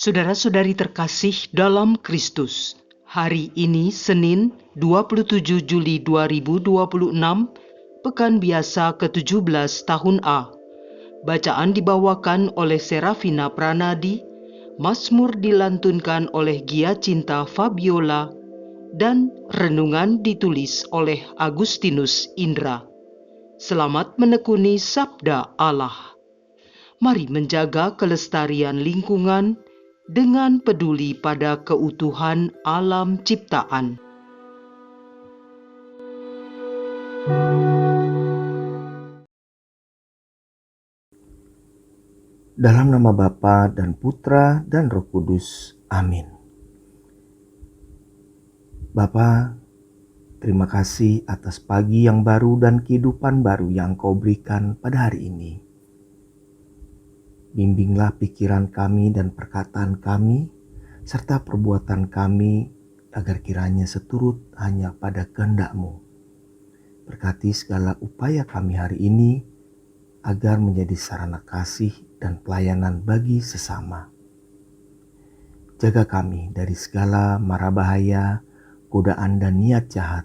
Saudara-saudari terkasih dalam Kristus, hari ini Senin 27 Juli 2026, Pekan Biasa ke-17 tahun A. Bacaan dibawakan oleh Serafina Pranadi, Mazmur dilantunkan oleh Gia Cinta Fabiola, dan renungan ditulis oleh Agustinus Indra. Selamat menekuni Sabda Allah. Mari menjaga kelestarian lingkungan dengan peduli pada keutuhan alam ciptaan. Dalam nama Bapa dan Putra dan Roh Kudus. Amin. Bapa, terima kasih atas pagi yang baru dan kehidupan baru yang Kau berikan pada hari ini. Bimbinglah pikiran kami dan perkataan kami, serta perbuatan kami, agar kiranya seturut hanya pada kehendak-Mu. Berkati segala upaya kami hari ini, agar menjadi sarana kasih dan pelayanan bagi sesama. Jaga kami dari segala mara bahaya, godaan dan niat jahat,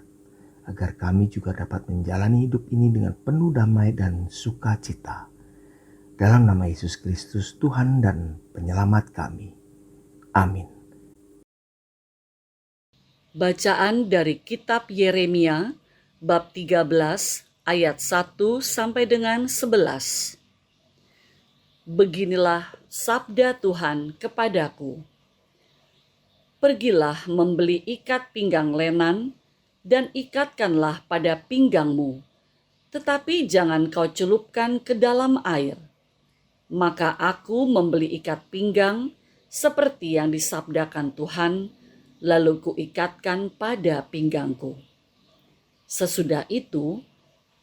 agar kami juga dapat menjalani hidup ini dengan penuh damai dan sukacita. Dalam nama Yesus Kristus, Tuhan dan Penyelamat kami. Amin. Bacaan dari Kitab Yeremia, bab 13, ayat 1 sampai dengan 11. Beginilah sabda Tuhan kepadaku. Pergilah membeli ikat pinggang lenan dan ikatkanlah pada pinggangmu, tetapi jangan kau celupkan ke dalam air. Maka aku membeli ikat pinggang seperti yang disabdakan Tuhan, lalu kuikatkan pada pinggangku. Sesudah itu,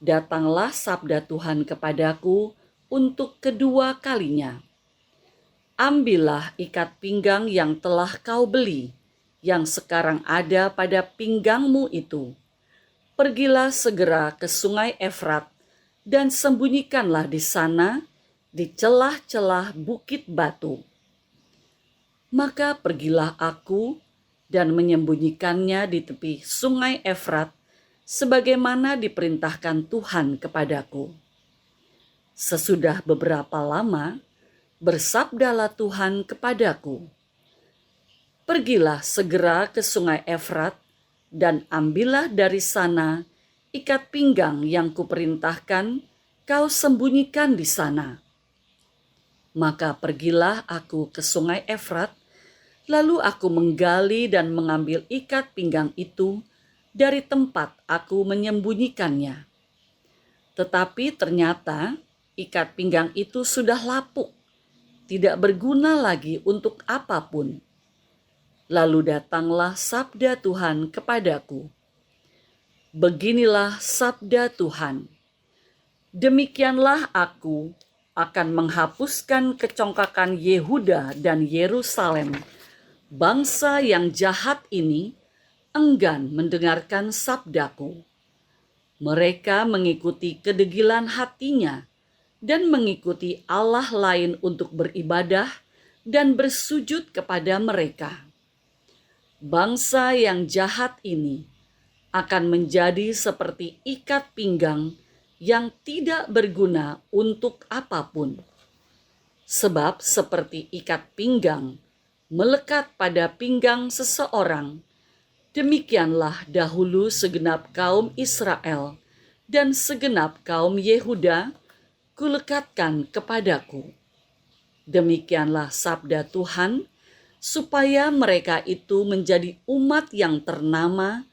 datanglah sabda Tuhan kepadaku untuk kedua kalinya. Ambillah ikat pinggang yang telah kau beli, yang sekarang ada pada pinggangmu itu. Pergilah segera ke sungai Efrat dan sembunyikanlah di sana, di celah-celah bukit batu. Maka pergilah aku dan menyembunyikannya di tepi sungai Efrat, sebagaimana diperintahkan Tuhan kepadaku. Sesudah beberapa lama, bersabdalah Tuhan kepadaku, pergilah segera ke sungai Efrat dan ambillah dari sana ikat pinggang yang kuperintahkan kau sembunyikan di sana. Maka pergilah aku ke sungai Efrat, lalu aku menggali dan mengambil ikat pinggang itu dari tempat aku menyembunyikannya. Tetapi ternyata ikat pinggang itu sudah lapuk, tidak berguna lagi untuk apapun. Lalu datanglah sabda Tuhan kepadaku. Beginilah sabda Tuhan. Demikianlah aku akan menghapuskan kecongkakan Yehuda dan Yerusalem. Bangsa yang jahat ini enggan mendengarkan sabdaku. Mereka mengikuti kedegilan hatinya dan mengikuti Allah lain untuk beribadah dan bersujud kepada mereka. Bangsa yang jahat ini akan menjadi seperti ikat pinggang yang tidak berguna untuk apapun. Sebab seperti ikat pinggang melekat pada pinggang seseorang, demikianlah dahulu segenap kaum Israel dan segenap kaum Yehuda kulekatkan kepadaku. Demikianlah sabda Tuhan, supaya mereka itu menjadi umat yang ternama,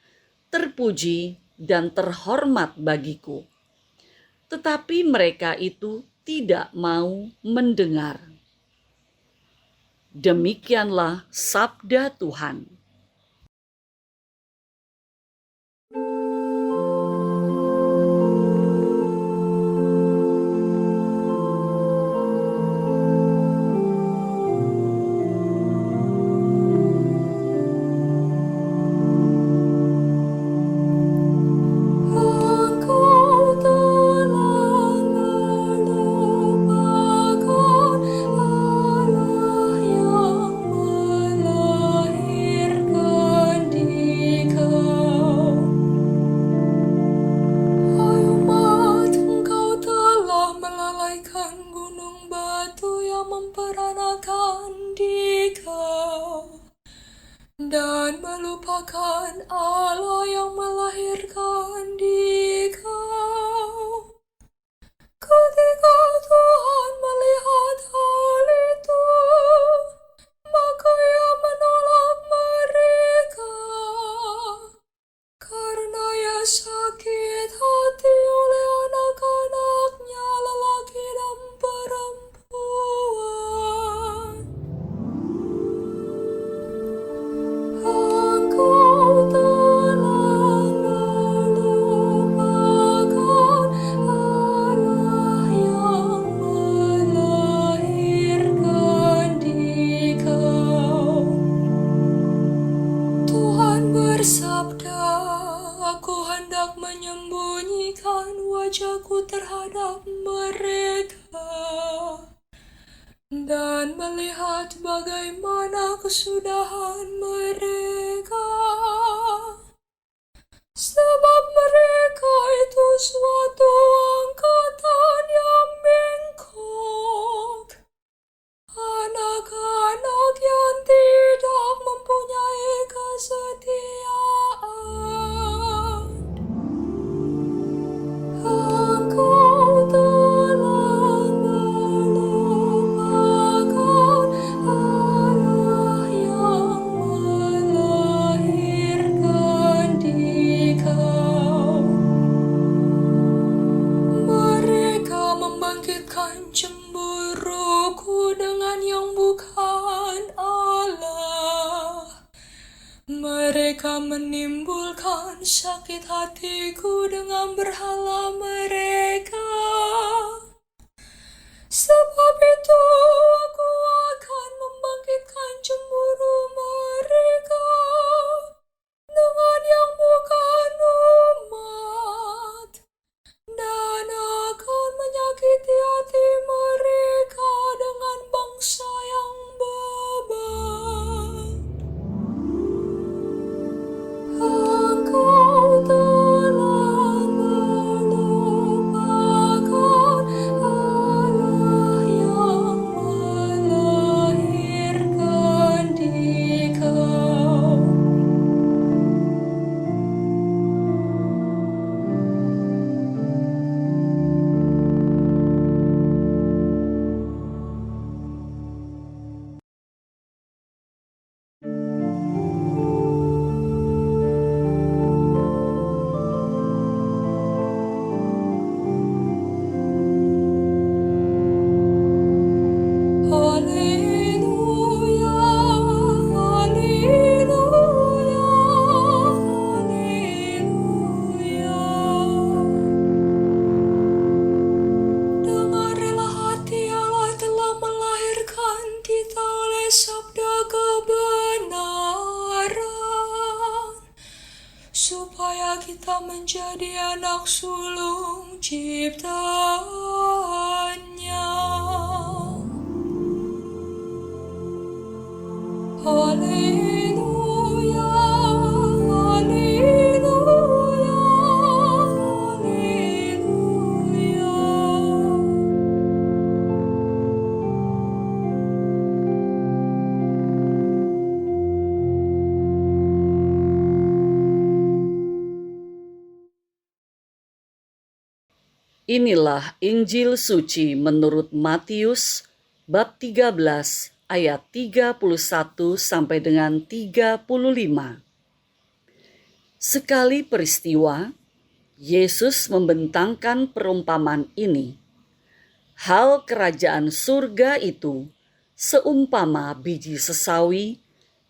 terpuji, dan terhormat bagiku. Tetapi mereka itu tidak mau mendengar. Demikianlah sabda Tuhan. wajahku terhadap mereka dan melihat bagaimana kesudahan mereka. Sebab mereka itu suatu angkatan yang bengkok, anak-anak yang tidak mempunyai kesetiaan. Engkau telah melupakan Allah yang melahirkan dikau. Mereka membangkitkan cemburuku dengan yang bukan Allah. Mereka menimbulkan sakit hatiku dengan berhala mereka. Sebab itu aku akan membangkitkan cemburu mereka dengan yang bukan umat, dan akan menyakiti hati mereka dengan bangsa yang beban. Engkau telah melupakan Allah yang melahirkan dikau. Haleluya, haleluya, haleluya. Dengarilah hati, Allah telah melahirkan kita oleh sabda kebenaran, supaya kita menjadi anak sulung ciptaannya. Haleluya, haleluya, haleluya. Inilah Injil suci menurut Matius bab 13 ayat 31 sampai dengan 35. Sekali peristiwa, Yesus membentangkan perumpamaan ini. Hal kerajaan surga itu seumpama biji sesawi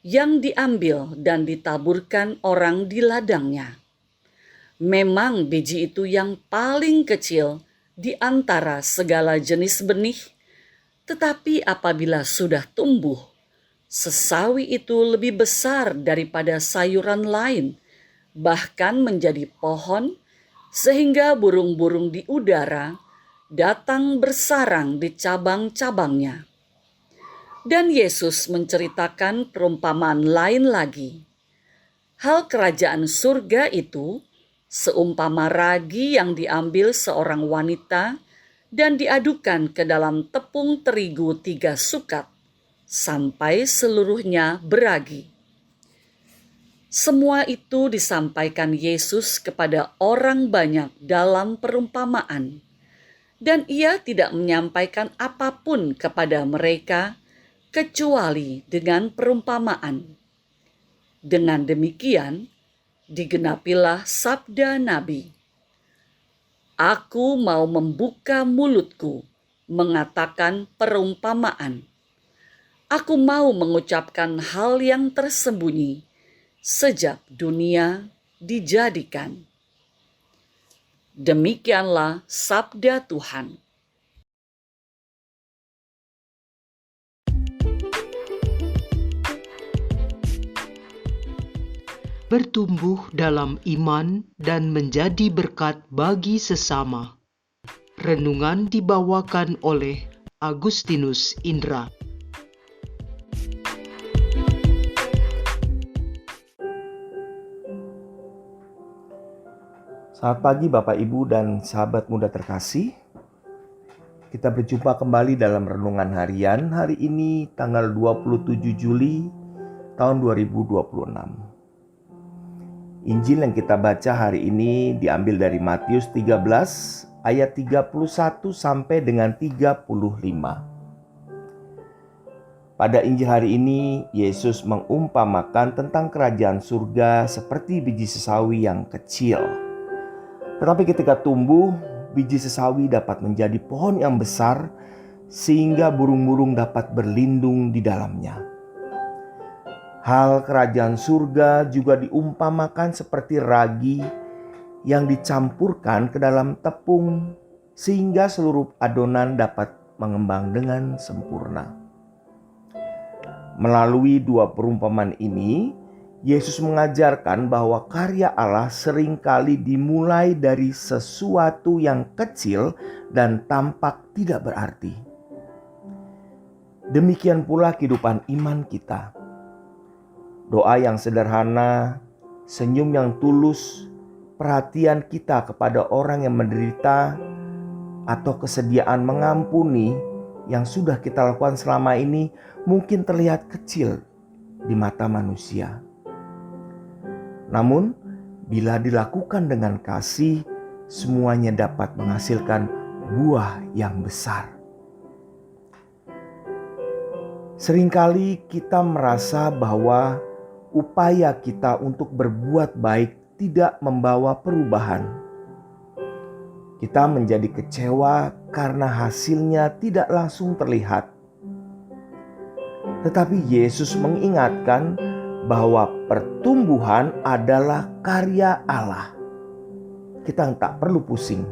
yang diambil dan ditaburkan orang di ladangnya. Memang biji itu yang paling kecil di antara segala jenis benih, tetapi apabila sudah tumbuh, sesawi itu lebih besar daripada sayuran lain, bahkan menjadi pohon, sehingga burung-burung di udara datang bersarang di cabang-cabangnya. Dan Yesus menceritakan perumpamaan lain lagi. Hal kerajaan surga itu seumpama ragi yang diambil seorang wanita dan diadukan ke dalam tepung terigu 3 sukat, sampai seluruhnya beragi. Semua itu disampaikan Yesus kepada orang banyak dalam perumpamaan, dan ia tidak menyampaikan apapun kepada mereka kecuali dengan perumpamaan. Dengan demikian, digenapilah sabda Nabi, "Aku mau membuka mulutku, mengatakan perumpamaan. Aku mau mengucapkan hal yang tersembunyi sejak dunia dijadikan." Demikianlah sabda Tuhan. bertumbuh dalam iman dan menjadi berkat bagi sesama. Renungan dibawakan oleh Agustinus Indra. Selamat pagi Bapak Ibu dan sahabat muda terkasih. Kita berjumpa kembali dalam renungan harian hari ini tanggal 27 Juli tahun 2026. Injil yang kita baca hari ini diambil dari Matius 13 ayat 31 sampai dengan 35. Pada Injil hari ini, Yesus mengumpamakan tentang kerajaan surga seperti biji sesawi yang kecil. Tetapi ketika tumbuh, biji sesawi dapat menjadi pohon yang besar sehingga burung-burung dapat berlindung di dalamnya. Hal kerajaan surga juga diumpamakan seperti ragi yang dicampurkan ke dalam tepung sehingga seluruh adonan dapat mengembang dengan sempurna. Melalui dua perumpamaan ini, Yesus mengajarkan bahwa karya Allah seringkali dimulai dari sesuatu yang kecil dan tampak tidak berarti. Demikian pula kehidupan iman kita. Doa yang sederhana, senyum yang tulus, perhatian kita kepada orang yang menderita, atau kesediaan mengampuni yang sudah kita lakukan selama ini mungkin terlihat kecil di mata manusia. Namun, bila dilakukan dengan kasih, semuanya dapat menghasilkan buah yang besar. Seringkali kita merasa bahwa upaya kita untuk berbuat baik tidak membawa perubahan. Kita menjadi kecewa karena hasilnya tidak langsung terlihat. Tetapi Yesus mengingatkan bahwa pertumbuhan adalah karya Allah. Kita tak perlu pusing.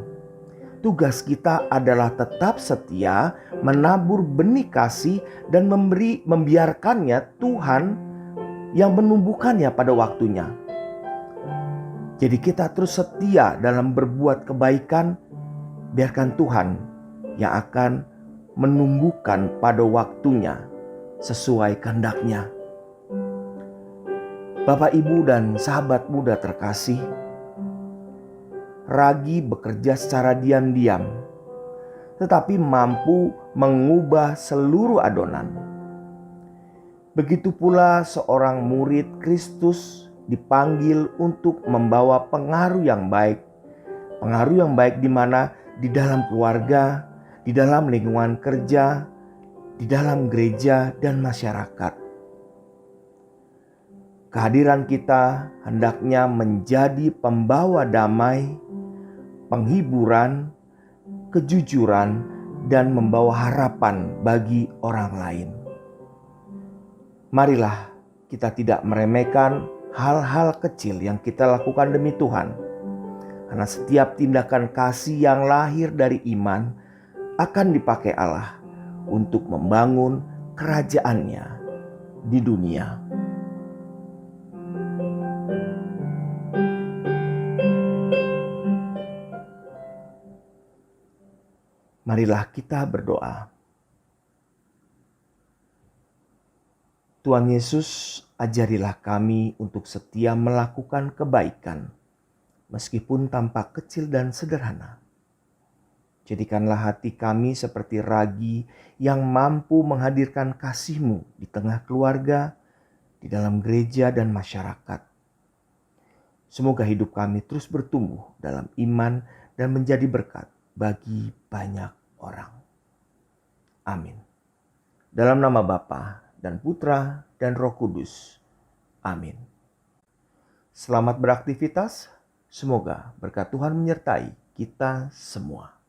Tugas kita adalah tetap setia, menabur benih kasih dan membiarkannya Tuhan yang menumbuhkannya pada waktunya. Jadi kita terus setia dalam berbuat kebaikan, biarkan Tuhan yang akan menumbuhkan pada waktunya sesuai kehendak-Nya. Bapak, Ibu, dan sahabat muda terkasih, ragi bekerja secara diam-diam, tetapi mampu mengubah seluruh adonan. Begitu pula seorang murid Kristus dipanggil untuk membawa pengaruh yang baik. Pengaruh yang baik di mana? Di dalam keluarga, di dalam lingkungan kerja, di dalam gereja dan masyarakat. Kehadiran kita hendaknya menjadi pembawa damai, penghiburan, kejujuran, dan membawa harapan bagi orang lain. Marilah kita tidak meremehkan hal-hal kecil yang kita lakukan demi Tuhan. Karena setiap tindakan kasih yang lahir dari iman akan dipakai Allah untuk membangun kerajaan-Nya di dunia. Marilah kita berdoa. Tuhan Yesus, ajarilah kami untuk setia melakukan kebaikan, meskipun tampak kecil dan sederhana. Jadikanlah hati kami seperti ragi yang mampu menghadirkan kasih-Mu di tengah keluarga, di dalam gereja dan masyarakat. Semoga hidup kami terus bertumbuh dalam iman dan menjadi berkat bagi banyak orang. Amin. Dalam nama Bapa dan Putra dan Roh Kudus. Amin. Selamat beraktivitas. Semoga berkat Tuhan menyertai kita semua.